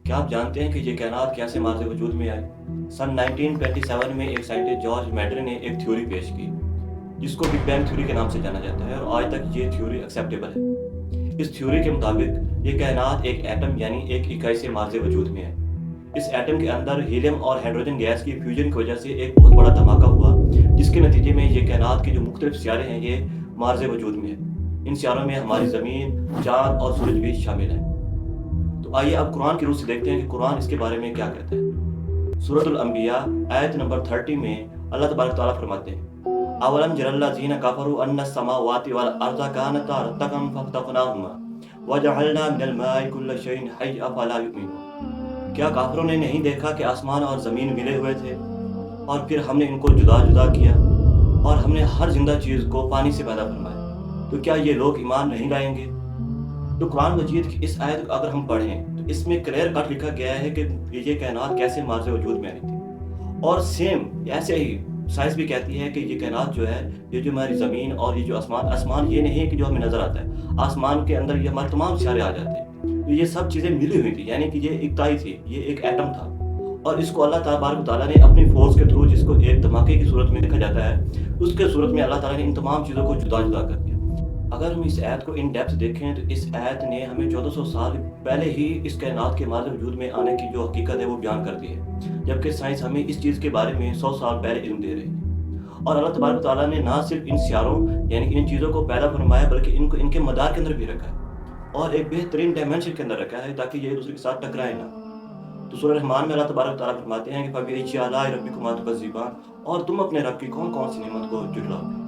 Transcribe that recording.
क्या आप जानते हैं कि ये कायनात कैसे मार्ज़ वजूद में आई? सन 1927 में एक साइंटिस्ट जॉर्ज मैटर ने एक थ्योरी पेश की, जिसको बिग बैंग थ्योरी के नाम से जाना जाता है और आज तक ये थ्योरी एक्सेप्टेबल है। इस थ्योरी के मुताबिक ये कायनात एक एटम यानी एक इकाई से मार्ज़ वजूद में है। इस एटम के अंदर हीलियम और हाइड्रोजन गैस की फ्यूजन की वजह से एक बहुत बड़ा धमाका हुआ, जिसके नतीजे में ये कायनात के जो मुख्तलिफ सियारे हैं ये मार्ज़ वजूद में है। इन सियारों में हमारी ज़मीन, चाँद और सूरज भी शामिल हैं। तो आइए अब कुरान की रूह से देखते हैं कि कुरान इसके बारे में क्या कहता है। सूरतुल अंबिया आयत नंबर 30 में अल्लाह तबारक तआला फरमाते हैं, अवलम यरल्लज़ीना कफरू अन्नस समावाति वल अर्ज़ कानता रतक़न फफ़तक़नाहुमा वजअलना मिनल माइ कुल्ल शैइन हय्य अफ़ला युमिनून। क्या काफिरों ने नहीं देखा कि आसमान और ज़मीन मिले हुए थे और फिर हमने इनको जुदा जुदा किया और हमने हर जिंदा चीज़ को पानी से पैदा फरमाया। तो क्या ये लोग ईमान नहीं लाएंगे? तो कुरान मजीद की इस आयत को अगर हम पढ़ें तो इसमें क्लियर कट लिखा गया है कि ये कायनात कैसे मार्ज़ वजूद में आई थी। और सेम ऐसे ही साइंस भी कहती है कि ये कायनात जो है, ये जो हमारी ज़मीन और ये जो आसमान ये नहीं है कि जो हमें नज़र आता है, आसमान के अंदर ये हमारे तमाम सितारे आ जाते हैं। तो ये सब चीज़ें मिली हुई थी, यानी कि ये एक ताई थी, ये एक एटम था और इसको अल्लाह तबारक तआला ने अपनी फोर्स के थ्रू, जिसको एक धमाके की सूरत में देखा जाता है, उसके सूरत में अल्लाह ताला ने इन तमाम चीज़ों को जुदा जुदा कर दिया। अगर हम इस आयत को इन डेप्थ देखें तो इस आयत ने हमें 1400 साल पहले ही इस कायनात के मार्ज़ वजूद में आने की जो हकीकत है वो बयान कर दी है, जबकि साइंस हमें इस चीज़ के बारे में 100 साल पहले इल्म दे रही है। और अल्लाह तबारक तआला ने ना सिर्फ इन सियारों यानी कि इन चीज़ों को पैदा फरमाया, बल्कि इनको इनके मदार के अंदर भी रखा है और एक बेहतरीन डायमेंशन के अंदर रखा है ताकि ये एक दूसरे के साथ टकराए ना। तो सूरह रहमान में अल्लाह तबारक तआला फरमाते हैं कि फबिअय्यि आलाइ रब्बिकुमा तुकज़्ज़िबान, और तुम अपने रब की कौन कौन सी नेमत को झुटलाओगे।